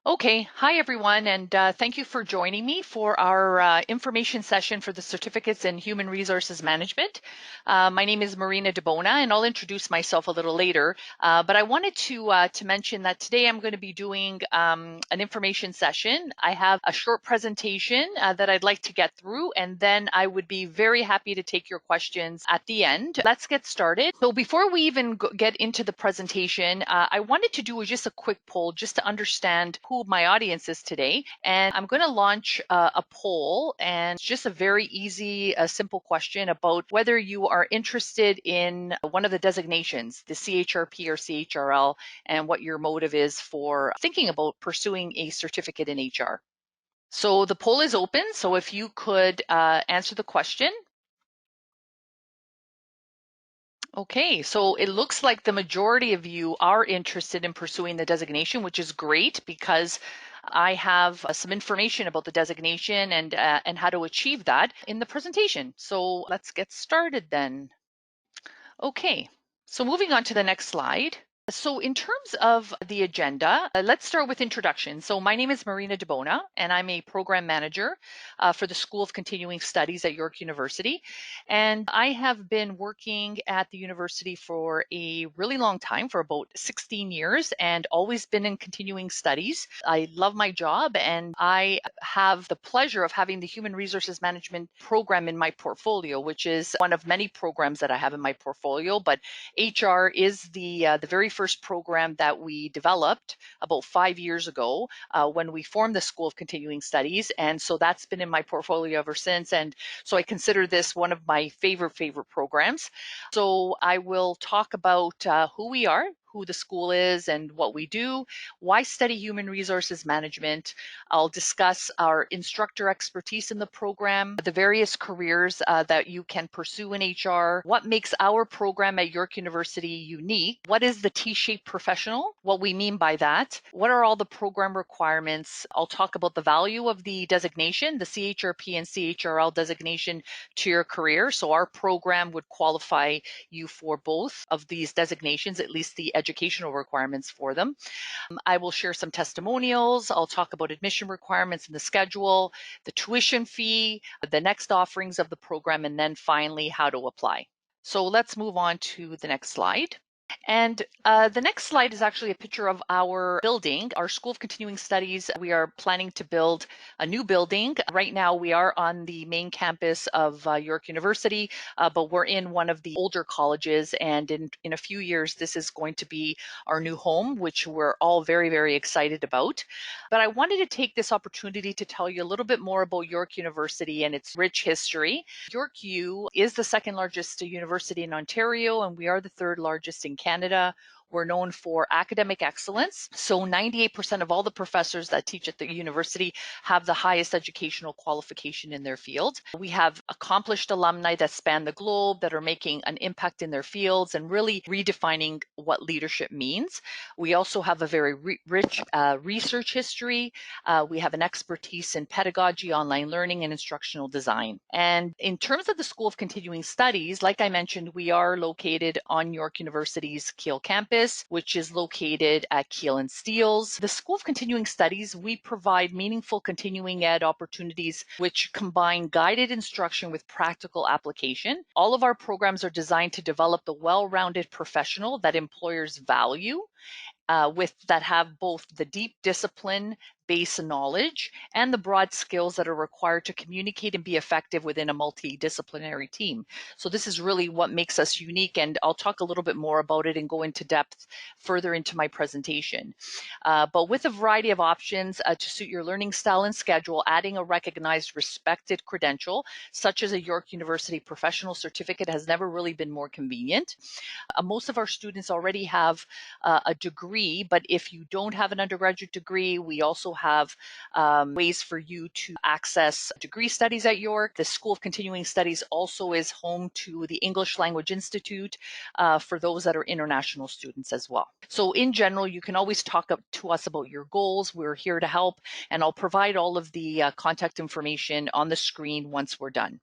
Okay, hi everyone, and thank you for joining me for our information session for the Certificates in Human Resources Management. My name is Marina De Bona, and I'll introduce myself a little later. But I wanted to mention that today I'm going to be doing an information session. I have a short presentation that I'd like to get through, and then I would be very happy to take your questions at the end. Let's get started. So before we even get into the presentation, I wanted to do just a quick poll just to understand who my audience is today. And I'm going to launch a poll, and it's just a very easy, simple question about whether you are interested in one of the designations, the CHRP or CHRL, and what your motive is for thinking about pursuing a certificate in HR. So the poll is open, so if you could answer the question. Okay, so it looks like the majority of you are interested in pursuing the designation, which is great because I have some information about the designation and how to achieve that in the presentation. So let's get started then. Okay, so moving on to the next slide. So in terms of the agenda, let's start with introduction. So my name is Marina De Bona, and I'm a program manager for the School of Continuing Studies at York University. And I have been working at the university for a really long time, for about 16 years, and always been in continuing studies. I love my job, and I have the pleasure of having the Human Resources Management program in my portfolio, which is one of many programs that I have in my portfolio. But HR is the very first program that we developed about 5 years ago when we formed the School of Continuing Studies. And so that's been in my portfolio ever since. And so I consider this one of my favorite programs. So I will talk about who we are, who the school is and what we do, why study human resources management. I'll discuss our instructor expertise in the program, the various careers that you can pursue in HR, what makes our program at York University unique, what is the T-shaped professional, what we mean by that, what are all the program requirements. I'll talk about the value of the designation, the CHRP and CHRL designation to your career. So our program would qualify you for both of these designations, at least the educational requirements for them. I will share some testimonials. I'll talk about admission requirements and the schedule, the tuition fee, the next offerings of the program, and then finally how to apply. So let's move on to the next slide. And the next slide is actually a picture of our building, our School of Continuing Studies. We are planning to build a new building. Right now, we are on the main campus of York University, but we're in one of the older colleges. And in a few years, this is going to be our new home, which we're all very, very excited about. But I wanted to take this opportunity to tell you a little bit more about York University and its rich history. York U is the second largest university in Ontario, and we are the third largest in Canada. We're known for academic excellence. So 98% of all the professors that teach at the university have the highest educational qualification in their field. We have accomplished alumni that span the globe that are making an impact in their fields and really redefining what leadership means. We also have a very rich research history. We have an expertise in pedagogy, online learning, and instructional design. And in terms of the School of Continuing Studies, like I mentioned, we are located on York University's Keele campus, which is located at Keele and Steeles. The School of Continuing Studies, we provide meaningful continuing ed opportunities which combine guided instruction with practical application. All of our programs are designed to develop the well-rounded professional that employers value, that have both the deep discipline base knowledge and the broad skills that are required to communicate and be effective within a multidisciplinary team. So this is really what makes us unique, and I'll talk a little bit more about it and go into depth further into my presentation. But with a variety of options to suit your learning style and schedule, adding a recognized, respected credential, such as a York University professional certificate, has never really been more convenient. Most of our students already have a degree, but if you don't have an undergraduate degree, we also have ways for you to access degree studies at York. The School of Continuing Studies also is home to the English Language Institute for those that are international students as well. So in general, you can always talk to us about your goals. We're here to help, and I'll provide all of the contact information on the screen once we're done.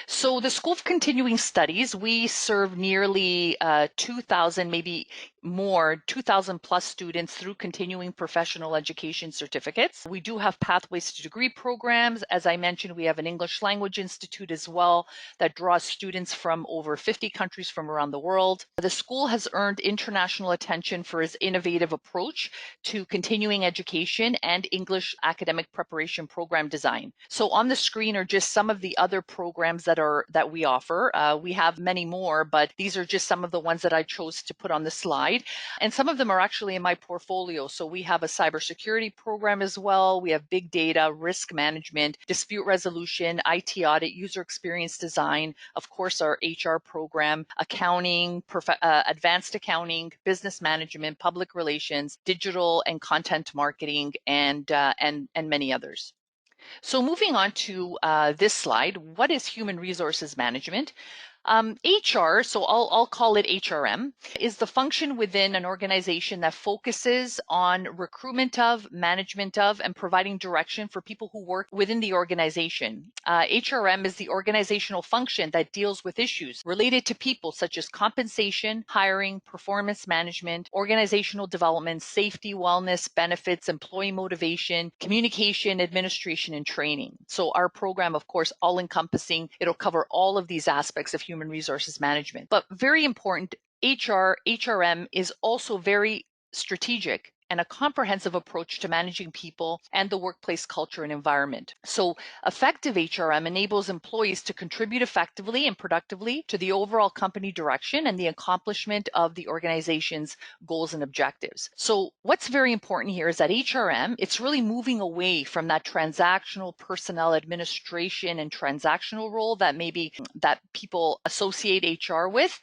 So the School of Continuing Studies, we serve nearly 2,000, maybe more, 2,000 plus students through continuing professional education certificates. We do have pathways to degree programs. As I mentioned, we have an English Language Institute as well that draws students from over 50 countries from around the world. The school has earned international attention for its innovative approach to continuing education and English academic preparation program design. So on the screen are just some of the other programs that we offer. We have many more, but these are just some of the ones that I chose to put on the slide. And some of them are actually in my portfolio. So we have a cybersecurity program as well. We have big data, risk management, dispute resolution, IT audit, user experience design, of course, our HR program, accounting, advanced accounting, business management, public relations, digital and content marketing, and many others. So moving on to this slide, what is human resources management? HR, so I'll call it HRM, is the function within an organization that focuses on recruitment of, management of, and providing direction for people who work within the organization. HRM is the organizational function that deals with issues related to people such as compensation, hiring, performance management, organizational development, safety, wellness, benefits, employee motivation, communication, administration, and training. So our program, of course, all encompassing, it'll cover all of these aspects of human resources management. But very important, HRM is also very strategic and a comprehensive approach to managing people and the workplace culture and environment. So effective HRM enables employees to contribute effectively and productively to the overall company direction and the accomplishment of the organization's goals and objectives. So what's very important here is that HRM, it's really moving away from that transactional personnel administration and transactional role that people associate HR with.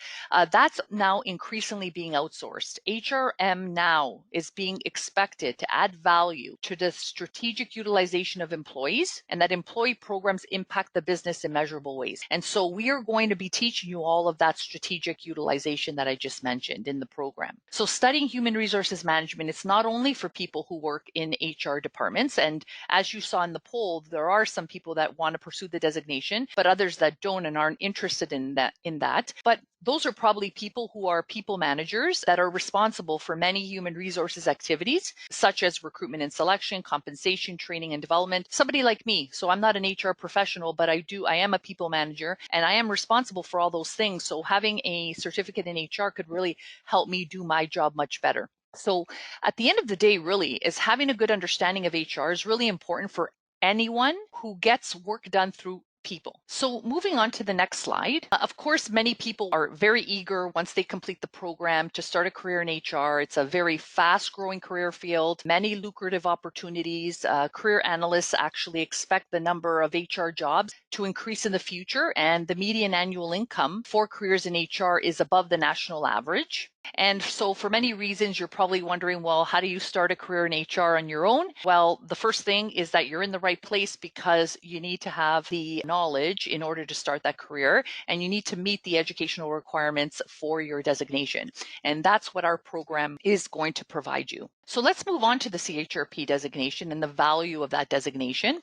That's now increasingly being outsourced. HRM now is being expected to add value to the strategic utilization of employees, and that employee programs impact the business in measurable ways. And so we are going to be teaching you all of that strategic utilization that I just mentioned in the program. So studying human resources management, it's not only for people who work in HR departments. And as you saw in the poll, there are some people that want to pursue the designation, but others that don't and aren't interested in that. But those are probably people who are people managers that are responsible for many human resources activities, such as recruitment and selection, compensation, training and development. Somebody like me. So I'm not an HR professional, but I am a people manager and I am responsible for all those things. So having a certificate in HR could really help me do my job much better. So at the end of the day, really, is having a good understanding of HR is really important for anyone who gets work done through people. So moving on to the next slide, of course, many people are very eager once they complete the program to start a career in HR. It's a very fast growing career field, many lucrative opportunities. Career analysts actually expect the number of HR jobs to increase in the future, and the median annual income for careers in HR is above the national average. And so for many reasons, you're probably wondering, well, how do you start a career in HR on your own? Well, the first thing is that you're in the right place because you need to have the knowledge in order to start that career, and you need to meet the educational requirements for your designation. And that's what our program is going to provide you. So let's move on to the CHRP designation and the value of that designation.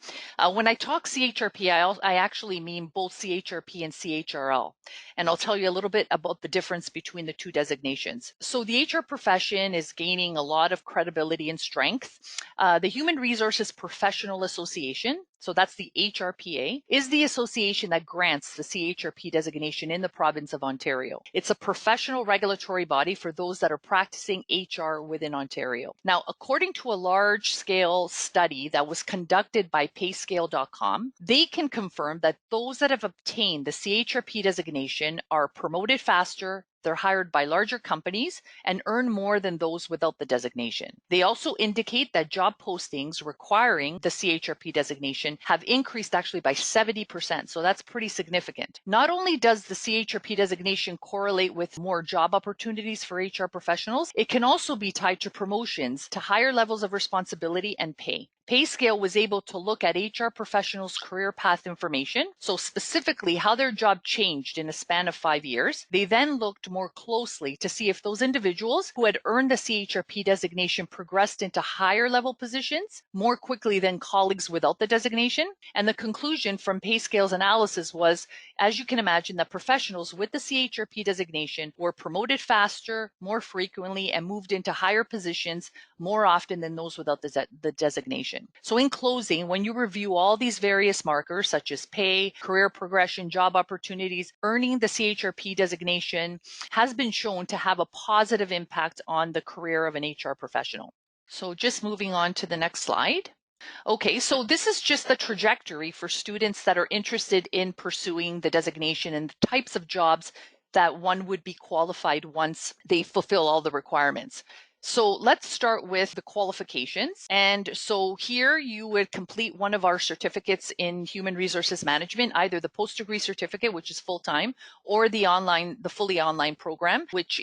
When I talk CHRP, I actually mean both CHRP and CHRL. And I'll tell you a little bit about the difference between the two designations. So the HR profession is gaining a lot of credibility and strength. The Human Resources Professional Association, so that's the HRPA, is the association that grants the CHRP designation in the province of Ontario. It's a professional regulatory body for those that are practicing HR within Ontario. Now, according to a large-scale study that was conducted by payscale.com, they can confirm that those that have obtained the CHRP designation are promoted faster, they're hired by larger companies, and earn more than those without the designation. They also indicate that job postings requiring the CHRP designation have increased actually by 70%, so that's pretty significant. Not only does the CHRP designation correlate with more job opportunities for HR professionals, it can also be tied to promotions to higher levels of responsibility and pay. PayScale was able to look at HR professionals' career path information, so specifically how their job changed in a span of 5 years. They then looked more closely to see if those individuals who had earned the CHRP designation progressed into higher level positions more quickly than colleagues without the designation. And the conclusion from pay scales analysis was, as you can imagine, that professionals with the CHRP designation were promoted faster, more frequently, and moved into higher positions more often than those without the designation. So in closing, when you review all these various markers such as pay, career progression, job opportunities, earning the CHRP designation has been shown to have a positive impact on the career of an HR professional. So just moving on to the next slide. Okay, so this is just the trajectory for students that are interested in pursuing the designation and the types of jobs that one would be qualified once they fulfill all the requirements. So let's start with the qualifications. And so here you would complete one of our certificates in human resources management, either the post-degree certificate, which is full-time, or the fully online program, which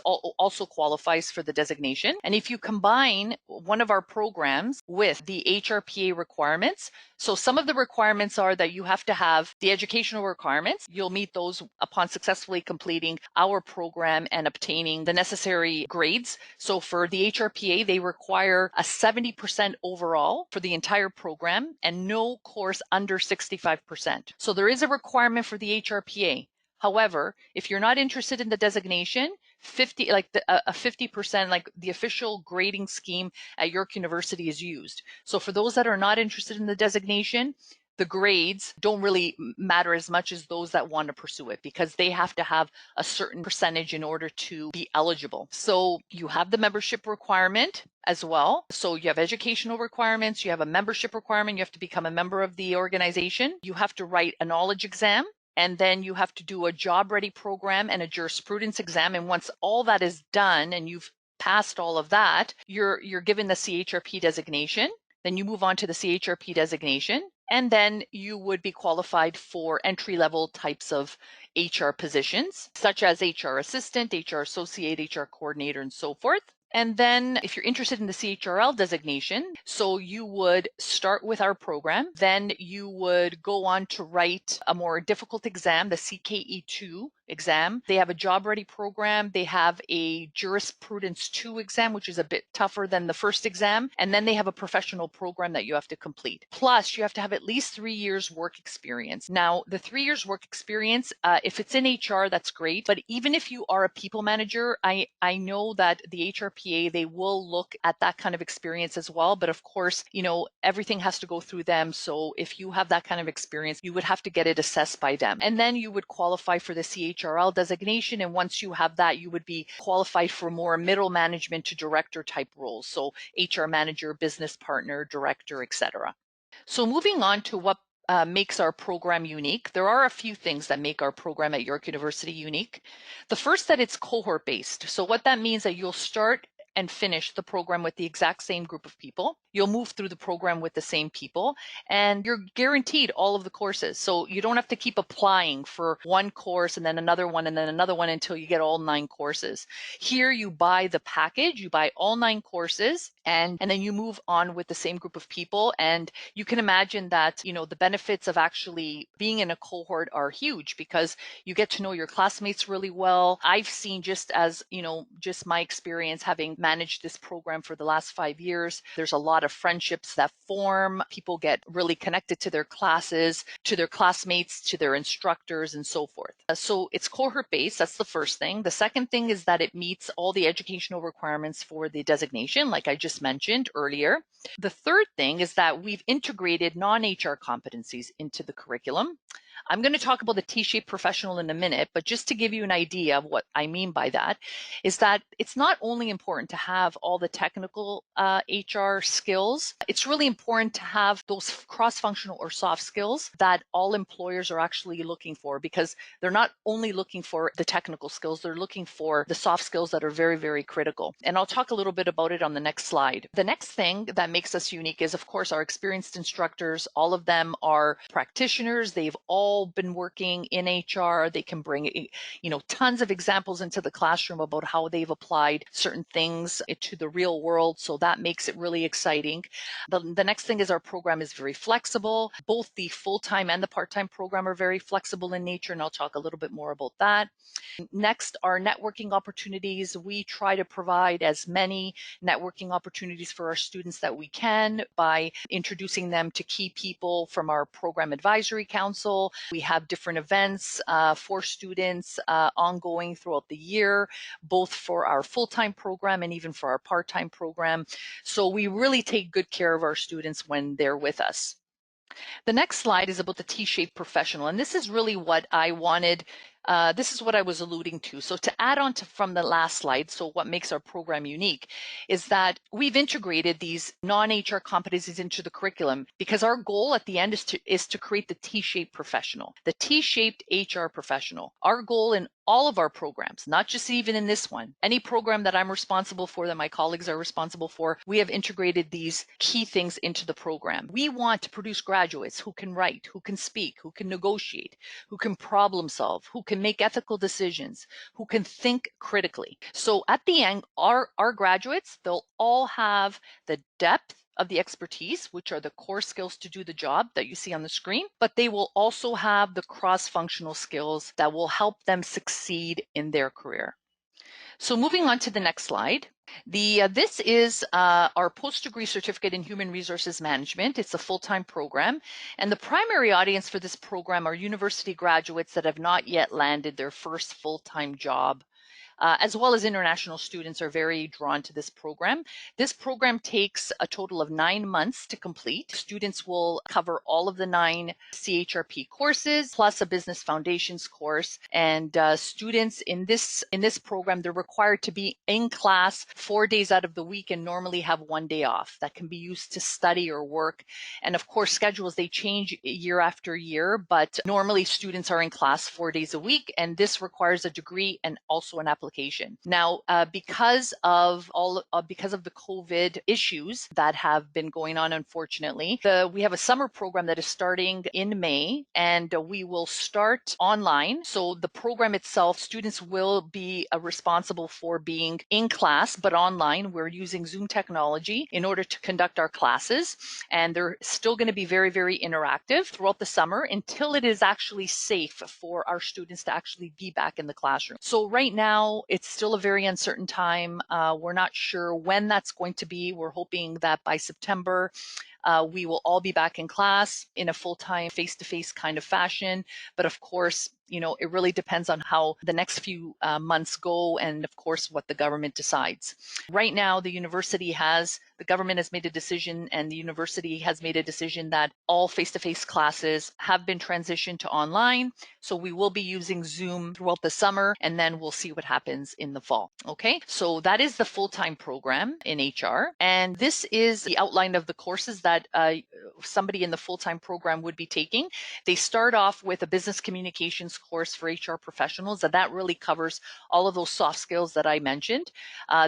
also qualifies for the designation. And if you combine one of our programs with the HRPA requirements, so some of the requirements are that you have to have the educational requirements. You'll meet those upon successfully completing our program and obtaining the necessary grades. So for the HRPA, they require a 70% overall for the entire program and no course under 65%. So there is a requirement for the HRPA. However, if you're not interested in the designation, 50%, like the official grading scheme at York University is used. So for those that are not interested in the designation, the grades don't really matter as much as those that want to pursue it, because they have to have a certain percentage in order to be eligible. So you have the membership requirement as well. So you have educational requirements, you have a membership requirement, you have to become a member of the organization, you have to write a knowledge exam, and then you have to do a job ready program and a jurisprudence exam. And once all that is done and you've passed all of that, you're given the CHRP designation. Then you move on to the CHRP designation, and then you would be qualified for entry-level types of HR positions, such as HR assistant, HR associate, HR coordinator, and so forth. And then if you're interested in the CHRL designation, so you would start with our program, then you would go on to write a more difficult exam, the CKE2 exam. They have a job ready program. They have a jurisprudence 2 exam, which is a bit tougher than the first exam. And then they have a professional program that you have to complete. Plus, you have to have at least 3 years work experience. Now, the 3 years work experience, if it's in HR, that's great. But even if you are a people manager, I know that the HRPA, they will look at that kind of experience as well. But of course, everything has to go through them. So if you have that kind of experience, you would have to get it assessed by them. And then you would qualify for the CHRL designation. And once you have that, you would be qualified for more middle management to director type roles. So HR manager, business partner, director, etc. So moving on to what makes our program unique. There are a few things that make our program at York University unique. The first, that it's cohort based. So what that means that you'll start and finish the program with the exact same group of people. You'll move through the program with the same people, and you're guaranteed all of the courses. So you don't have to keep applying for one course and then another one and then another one until you get all 9 courses. Here you buy the package, you buy all 9 courses, and then you move on with the same group of people. And you can imagine that, the benefits of actually being in a cohort are huge, because you get to know your classmates really well. I've seen, just my experience having managed this program for the last 5 years, there's a lot of friendships that form. People get really connected to their classes, to their classmates, to their instructors, and so forth. So it's cohort based. That's the first thing. The second thing is that it meets all the educational requirements for the designation, like I just mentioned earlier. The third thing is that we've integrated non-HR competencies into the curriculum. I'm going to talk about the T-shaped professional in a minute, but just to give you an idea of what I mean by that, is that it's not only important to have all the technical HR skills, it's really important to have those cross-functional or soft skills that all employers are actually looking for, because they're not only looking for the technical skills, they're looking for the soft skills that are very, very critical. And I'll talk a little bit about it on the next slide. The next thing that makes us unique is, of course, our experienced instructors. All of them are practitioners. They've all all been working in HR. They can bring, tons of examples into the classroom about how they've applied certain things to the real world. So that makes it really exciting. The next thing is our program is very flexible. Both the full-time and the part-time program are very flexible in nature, and I'll talk a little bit more about that. Next, our networking opportunities. We try to provide as many networking opportunities for our students that we can by introducing them to key people from our program advisory council. We have different events for students ongoing throughout the year, both for our full-time program and even for our part-time program. So we really take good care of our students when they're with us. The next slide is about the T-shaped professional, and this is really what I wanted. This is what I was alluding to. So to add on from the last slide, so what makes our program unique is that we've integrated these non-HR competencies into the curriculum because our goal at the end is to create the T-shaped professional, the T-shaped HR professional. Our goal in all of our programs, not just even in this one, any program that I'm responsible for, that my colleagues are responsible for, we have integrated these key things into the program. We want to produce graduates who can write, who can speak, who can negotiate, who can problem solve, who can make ethical decisions, who can think critically. So at the end, our graduates, they'll all have the depth of the expertise, which are the core skills to do the job that you see on the screen, but they will also have the cross-functional skills that will help them succeed in their career. So moving on to the next slide. This is our post-degree certificate in human resources management. It's a full-time program, and the primary audience for this program are university graduates that have not yet landed their first full-time job. As well as international students are very drawn to this program. This program takes a total of 9 months to complete. Students will cover all of the 9 CHRP courses, plus a business foundations course. And students in this program, they're required to be in class 4 days out of the week and normally have 1 day off. That can be used to study or work. And of course, schedules, they change year after year, but normally students are in class 4 days a week, and this requires a degree and also an application. Now, because of the COVID issues that have been going on, unfortunately, we have a summer program that is starting in May, and we will start online. So the program itself, students will be responsible for being in class, but online. We're using Zoom technology in order to conduct our classes, and they're still going to be very, very interactive throughout the summer until it is actually safe for our students to actually be back in the classroom. So right now, it's still a very uncertain time. We're not sure when that's going to be. We're hoping that by September, we will all be back in class in a full-time, face-to-face kind of fashion. But of course, it really depends on how the next few months go and, of course, what the government decides. Right now, the government has made a decision, and the university has made a decision that all face-to-face classes have been transitioned to online. So we will be using Zoom throughout the summer, and then we'll see what happens in the fall. Okay, so that is the full-time program in HR. And this is the outline of the courses that somebody in the full-time program would be taking. They start off with a business communications course for HR professionals, and that really covers all of those soft skills that I mentioned.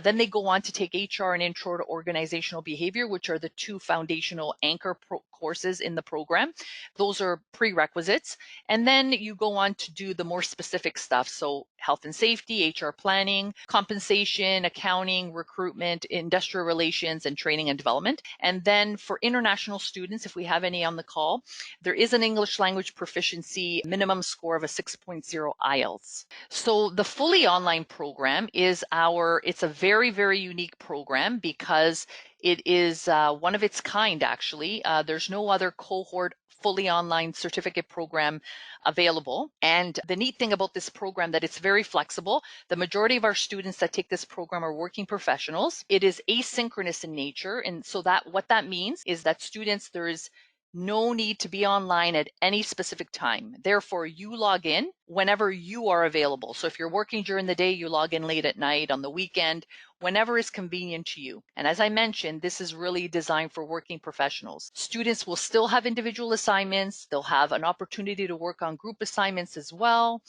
Then they go on to take HR and Intro to Organizational Behavior, which are the 2 foundational anchor courses in the program. Those are prerequisites. And then you go on to do the more specific stuff. So health and safety, HR planning, compensation, accounting, recruitment, industrial relations, and training and development. And then for international students, if we have any on the call, there is an English language proficiency minimum score of a 6.0 IELTS. So the fully online program it's a very, very unique program because it is one of its kind, actually. There's no other cohort fully online certificate program available. And the neat thing about this program that it's very flexible. The majority of our students that take this program are working professionals. It is asynchronous in nature. And so what that means is that students, there is no need to be online at any specific time. Therefore, you log in whenever you are available. So if you're working during the day, you log in late at night, on the weekend, whenever is convenient to you. And as I mentioned, this is really designed for working professionals. Students will still have individual assignments. They'll have an opportunity to work on group assignments as well.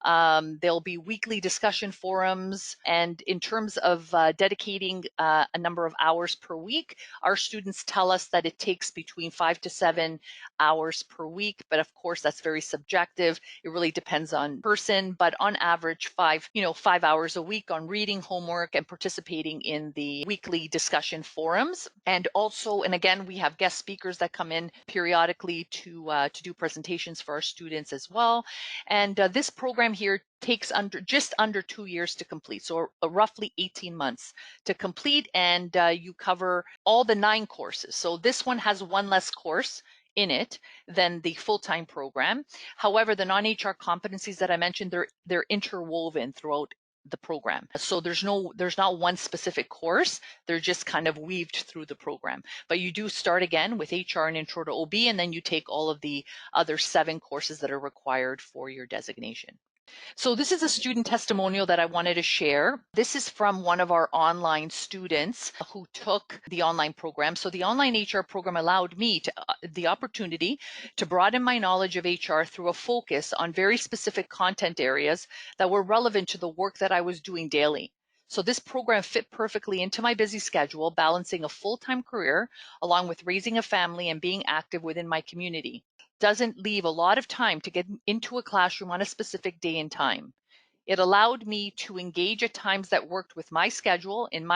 There'll be weekly discussion forums, and in terms of dedicating a number of hours per week, our students tell us that it takes between 5 to 7 hours per week, but of course that's very subjective. It really depends on person, but on average 5 hours a week on reading, homework, and participating in the weekly discussion forums. And also, and again, we have guest speakers that come in periodically to do presentations for our students as well. And this program here takes just under 2 years to complete, so roughly 18 months to complete, and you cover all the 9 courses. So this one has one less course in it than the full-time program. However, the non-HR competencies that I mentioned, they're interwoven throughout the program. So there's not one specific course. They're just kind of weaved through the program. But you do start again with HR and Intro to OB, and then you take all of the other 7 courses that are required for your designation. So this is a student testimonial that I wanted to share. This is from one of our online students who took the online program. So the online HR program allowed me the opportunity to broaden my knowledge of HR through a focus on very specific content areas that were relevant to the work that I was doing daily. So this program fit perfectly into my busy schedule, balancing a full-time career along with raising a family and being active within my community. Doesn't leave a lot of time to get into a classroom on a specific day and time. It allowed me to engage at times that worked with my schedule. In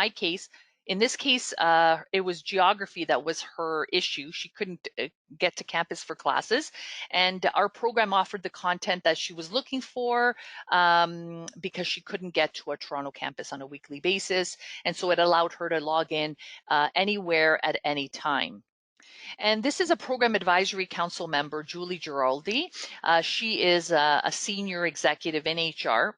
this case, it was geography that was her issue. She couldn't get to campus for classes, and our program offered the content that she was looking for because she couldn't get to a Toronto campus on a weekly basis, and so it allowed her to log in anywhere at any time. And this is a program advisory council member, Julie Giraldi. She is a senior executive in HR.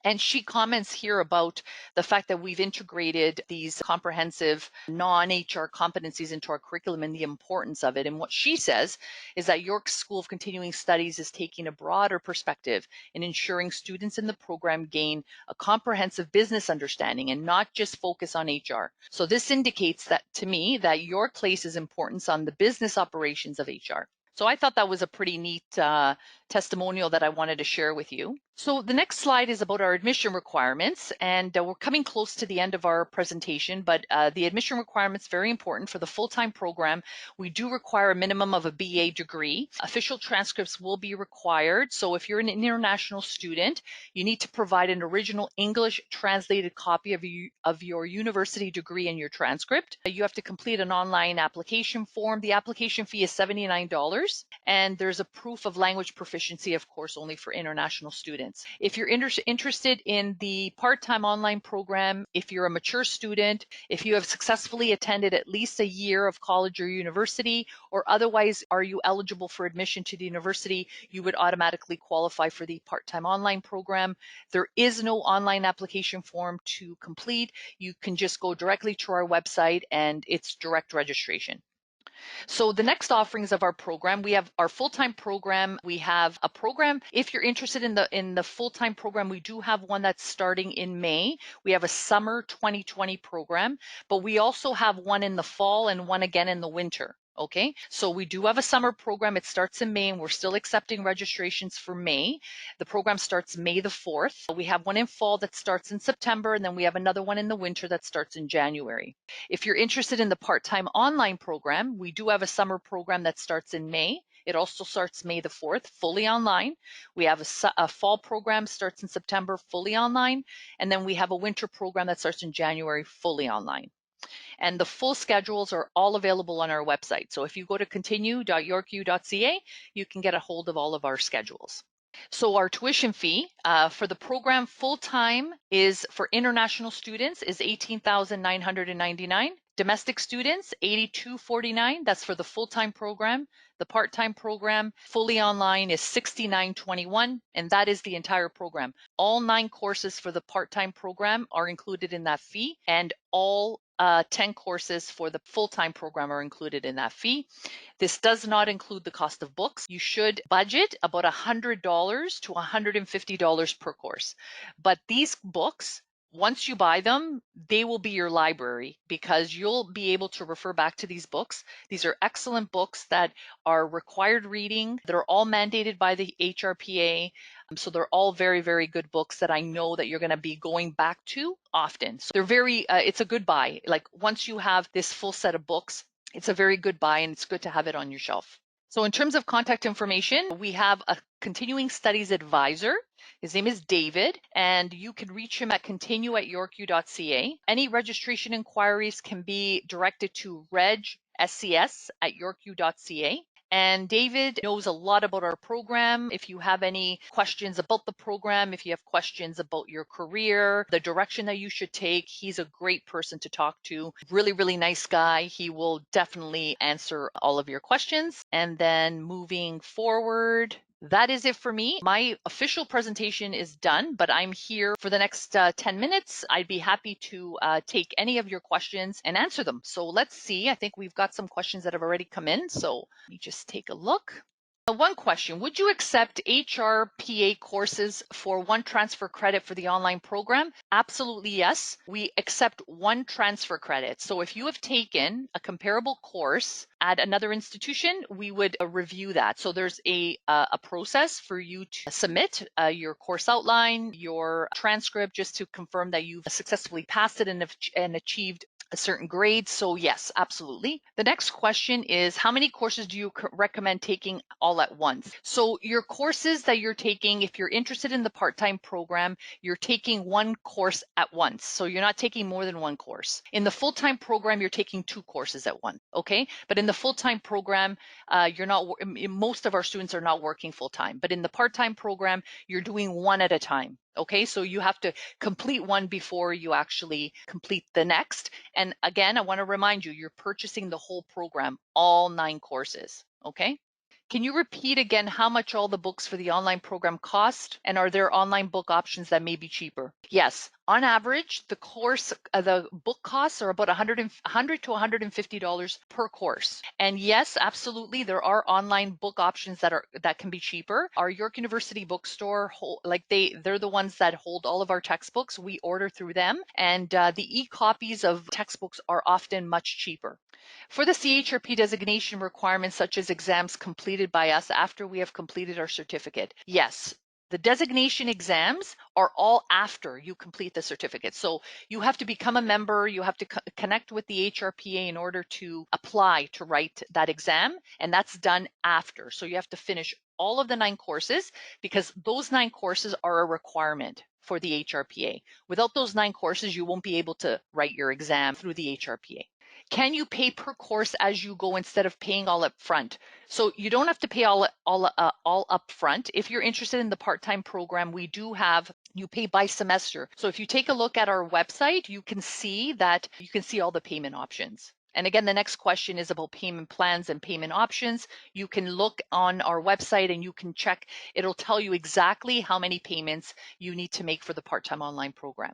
And she comments here about the fact that we've integrated these comprehensive non-HR competencies into our curriculum and the importance of it. And what she says is that York School of Continuing Studies is taking a broader perspective in ensuring students in the program gain a comprehensive business understanding and not just focus on HR. So this indicates that to me that York places importance on the business operations of HR. So I thought that was a pretty neat testimonial that I wanted to share with you. So the next slide is about our admission requirements, and we're coming close to the end of our presentation, but the admission requirements are very important. For the full-time program, we do require a minimum of a BA degree. Official transcripts will be required. So if you're an international student, you need to provide an original English translated copy of your university degree and your transcript. You have to complete an online application form. The application fee is $79, and there's a proof of language proficiency, of course, only for international students. If you're interested in the part-time online program, if you're a mature student, if you have successfully attended at least a year of college or university, or otherwise are you eligible for admission to the university, you would automatically qualify for the part-time online program. There is no online application form to complete. You can just go directly to our website and it's direct registration. So the next offerings of our program, we have our full-time program. We have a program, if you're interested in the full-time program, we do have one that's starting in May. We have a summer 2020 program, but we also have one in the fall and one again in the winter. Okay, so we do have a summer program. It starts in May and we're still accepting registrations for May. The program starts May the 4th. We have one in fall that starts in September, and then we have another one in the winter that starts in January. If you're interested in the part-time online program, we do have a summer program that starts in May. It also starts May the 4th, fully online. We have a fall program starts in September, fully online. And then we have a winter program that starts in January, fully online. And the full schedules are all available on our website. So if you go to continue.yorku.ca, you can get a hold of all of our schedules. So our tuition fee for the program full-time is for international students is $18,999. Domestic students, $82.49. That's for the full-time program. The part-time program, fully online, is $69.21, and that is the entire program. All 9 courses for the part-time program are included in that fee, and all 10 courses for the full-time program are included in that fee. This does not include the cost of books. You should budget about $100 to $150 per course. But these books once you buy them, they will be your library because you'll be able to refer back to these books. These are excellent books that are required reading. They're all mandated by the HRPA. So they're all very, very good books that I know that you're going to be going back to often. So they're very, it's a good buy. Like once you have this full set of books, it's a very good buy and it's good to have it on your shelf. So in terms of contact information, we have a continuing studies advisor. His name is David, and you can reach him at continue@yorku.ca. Any registration inquiries can be directed to regscs@yorku.ca. And David knows a lot about our program. If you have any questions about the program, if you have questions about your career, the direction that you should take, he's a great person to talk to. Really, really nice guy. He will definitely answer all of your questions. And then moving forward, that is it for me. My official presentation is done, but I'm here for the next 10 minutes. I'd be happy to take any of your questions and answer them. So let's see. I think we've got some questions that have already come in. So let me just take a look. One question, would you accept HRPA courses for one transfer credit for the online program? Absolutely yes. We accept one transfer credit. So if you have taken a comparable course at another institution, we would review that. So there's a process for you to submit your course outline, your transcript, just to confirm that you've successfully passed it and achieved a certain grade. So yes, absolutely. The next question is, how many courses do you recommend taking all at once? So your courses that you're taking, if you're interested in the part-time program, you're taking one course at once. So you're not taking more than one course. In the full-time program, you're taking two courses at once, okay? But in the full-time program, most of our students are not working full-time. But in the part-time program, you're doing one at a time. Okay, so you have to complete one before you actually complete the next. And again, I want to remind you, you're purchasing the whole program, all 9 courses. Okay. Can you repeat again how much all the books for the online program cost? And are there online book options that may be cheaper? Yes. On average, the book costs are about $100 to $150 per course. And yes, absolutely, there are online book options that can be cheaper. Our York University bookstore, they're the ones that hold all of our textbooks. We order through them, and the e-copies of textbooks are often much cheaper. For the CHRP designation requirements, such as exams completed by us after we have completed our certificate, yes, the designation exams are all after you complete the certificate. So you have to become a member, you have to connect with the HRPA in order to apply to write that exam, and that's done after. So you have to finish all of the 9 courses because those 9 courses are a requirement for the HRPA. Without those 9 courses, you won't be able to write your exam through the HRPA. Can you pay per course as you go instead of paying all up front? So you don't have to pay all up front. If you're interested in the part-time program, we do have, you pay by semester. So if you take a look at our website, you can see all the payment options. And again, the next question is about payment plans and payment options. You can look on our website and you can check. It'll tell you exactly how many payments you need to make for the part-time online program.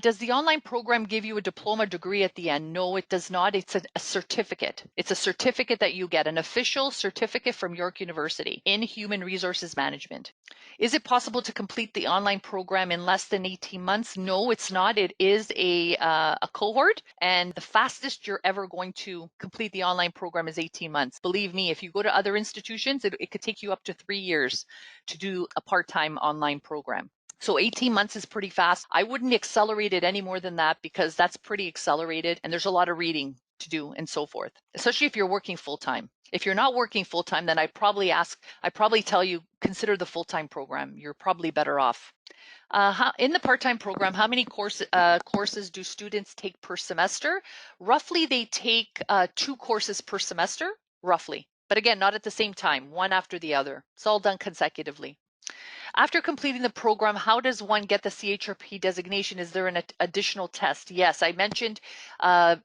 Does the online program give you a diploma degree at the end? No, it does not. It's a certificate. It's a certificate that you get, an official certificate from York University in Human Resources Management. Is it possible to complete the online program in less than 18 months? No, it's not. It is a cohort, and the fastest you're ever going to complete the online program is 18 months. Believe me, if you go to other institutions, it could take you up to 3 years to do a part-time online program. So 18 months is pretty fast. I wouldn't accelerate it any more than that because that's pretty accelerated and there's a lot of reading to do and so forth, especially if you're working full-time. If you're not working full-time, then I'd probably tell you, consider the full-time program. You're probably better off. In the part-time program, how many courses do students take per semester? Roughly, they take 2 courses per semester, roughly. But again, not at the same time, one after the other. It's all done consecutively. After completing the program, how does one get the CHRP designation? Is there an additional test? Yes, I mentioned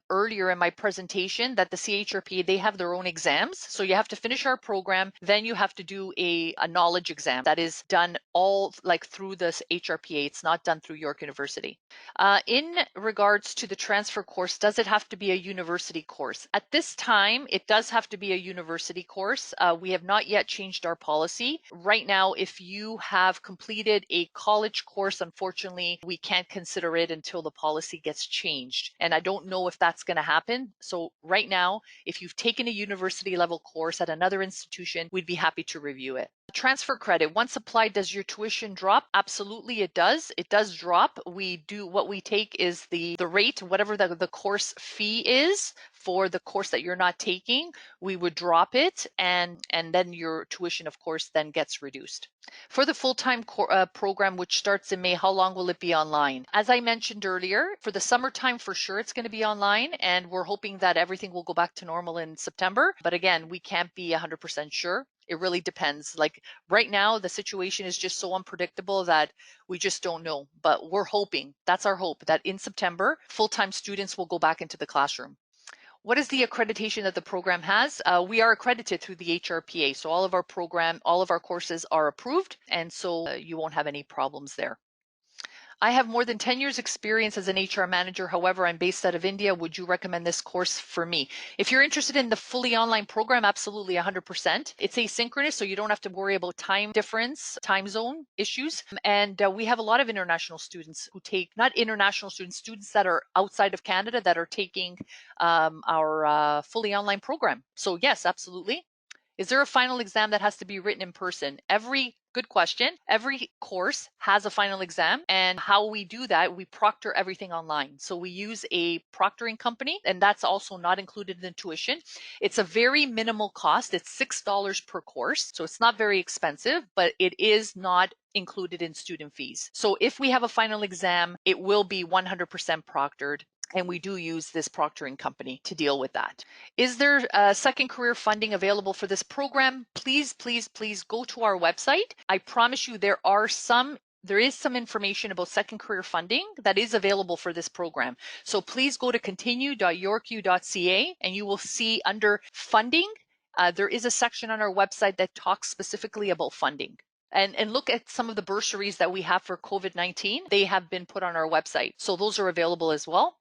earlier in my presentation that the CHRP, they have their own exams. So you have to finish our program, then you have to do a knowledge exam that is done all through this HRPA. It's not done through York University. In regards to the transfer course, does it have to be a university course? At this time, it does have to be a university course. We have not yet changed our policy. Right now, if you have have completed a college course, unfortunately, we can't consider it until the policy gets changed. And I don't know if that's going to happen. So right now, if you've taken a university level course at another institution, we'd be happy to review it. Transfer credit, once applied, does your tuition drop? Absolutely, it does. It does drop. What we take is the rate, whatever the course fee is for the course that you're not taking, we would drop it, and then your tuition, of course, then gets reduced. For the full-time program, which starts in May, how long will it be online? As I mentioned earlier, for the summertime, for sure, it's going to be online, and we're hoping that everything will go back to normal in September. But again, we can't be 100% sure. It really depends. Like right now, the situation is just so unpredictable that we just don't know. But we're hoping, that's our hope, that in September, full-time students will go back into the classroom. What is the accreditation that the program has? We are accredited through the HRPA. So all of our courses are approved, and so you won't have any problems there. I have more than 10 years experience as an HR manager. However, I'm based out of India. Would you recommend this course for me? If you're interested in the fully online program, absolutely 100%. It's asynchronous, so you don't have to worry about time difference, time zone issues. And we have a lot of international students who take, not international students, students that are outside of Canada that are taking our fully online program. So yes, absolutely. Is there a final exam that has to be written in person? Good question. Every course has a final exam, and how we do that, we proctor everything online. So we use a proctoring company, and that's also not included in tuition. It's a very minimal cost. It's $6 per course. So it's not very expensive, but it is not included in student fees. So if we have a final exam, it will be 100% proctored. And we do use this proctoring company to deal with that. Is there second career funding available for this program? Please, please, please go to our website. I promise you there is some information about second career funding that is available for this program. So please go to continue.yorku.ca and you will see under funding, there is a section on our website that talks specifically about funding. And look at some of the bursaries that we have for COVID-19. They have been put on our website. So those are available as well.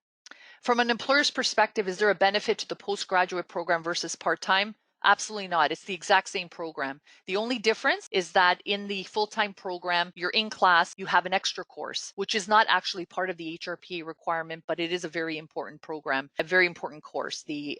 From an employer's perspective, is there a benefit to the postgraduate program versus part-time? Absolutely not. It's the exact same program. The only difference is that in the full-time program, you're in class, you have an extra course, which is not actually part of the HRPA requirement, but it is a very important program, a very important course, the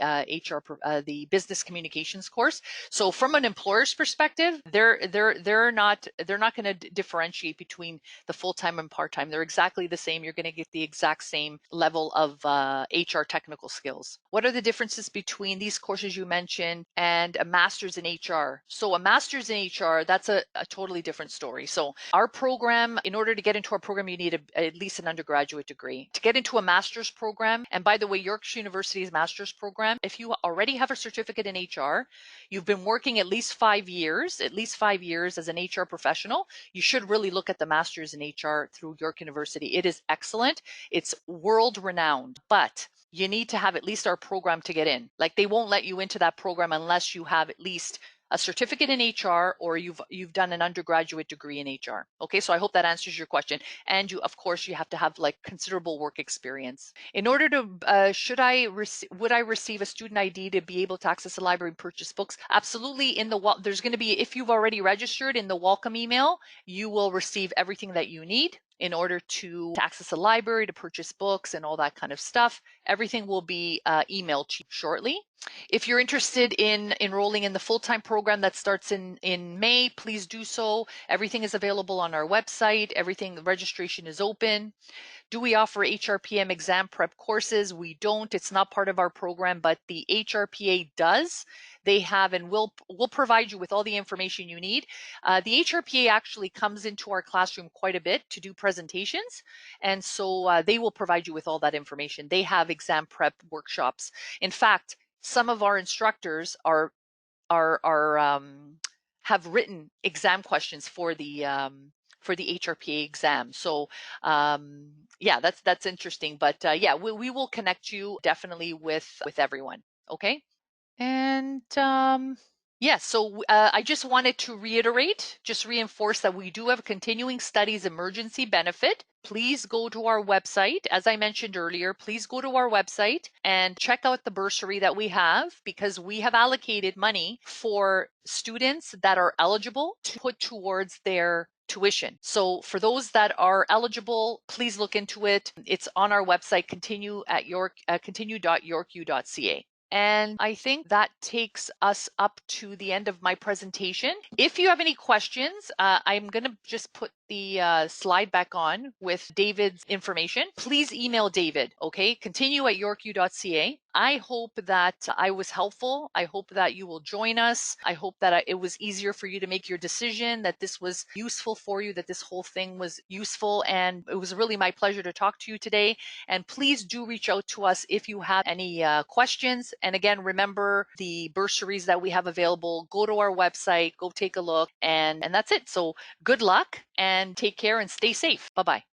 the business communications course. So from an employer's perspective, they're not going to differentiate between the full-time and part-time. They're exactly the same. You're going to get the exact same level of HR technical skills. What are the differences between these courses you mentioned and a master's in HR? So a master's in HR, that's a totally different story. So our program, in order to get into our program, you need at least an undergraduate degree. To get into a master's program, and by the way, Yorkshire University's master's program, if you already have a certificate in HR, you've been working at least 5 years as an HR professional, you should really look at the master's in HR through York University. It is excellent. It's world renowned, but you need to have at least our program to get in. Like they won't let you into that program unless you have at least a certificate in HR or you've done an undergraduate degree in HR. Okay, so I hope that answers your question. And of course, you have to have like considerable work experience. In order to, would I receive a student ID to be able to access the library and purchase books? Absolutely. There's going to be, if you've already registered in the welcome email, you will receive everything that you need in order to access the library, to purchase books and all that kind of stuff. Everything will be emailed to you shortly. If you're interested in enrolling in the full-time program that starts in May, please do so. Everything is available on our website. The registration is open. Do we offer HRPM exam prep courses? We don't. It's not part of our program, but the HRPA does. They have, and we'll provide you with all the information you need. The HRPA actually comes into our classroom quite a bit to do presentations, and so they will provide you with all that information. They have exam prep workshops. In fact, some of our instructors have written exam questions for the HRPA exam. So yeah, that's interesting. But yeah, we will connect you definitely with everyone. Okay. And yeah, so I just wanted to reinforce that we do have a continuing studies emergency benefit. Please go to our website. As I mentioned earlier, please go to our website and check out the bursary that we have, because we have allocated money for students that are eligible to put towards their tuition. So for those that are eligible, please look into it. It's on our website, continue.yorku.ca. And I think that takes us up to the end of my presentation. If you have any questions, I'm going to just put the slide back on with David's information. Please email David, okay? Continue@yorku.ca. I hope that I was helpful. I hope that you will join us. I hope that it was easier for you to make your decision, that this was useful for you, that this whole thing was useful. And it was really my pleasure to talk to you today. And please do reach out to us if you have any questions. And again, remember the bursaries that we have available. Go to our website, go take a look, and that's it. So good luck and take care and stay safe. Bye-bye.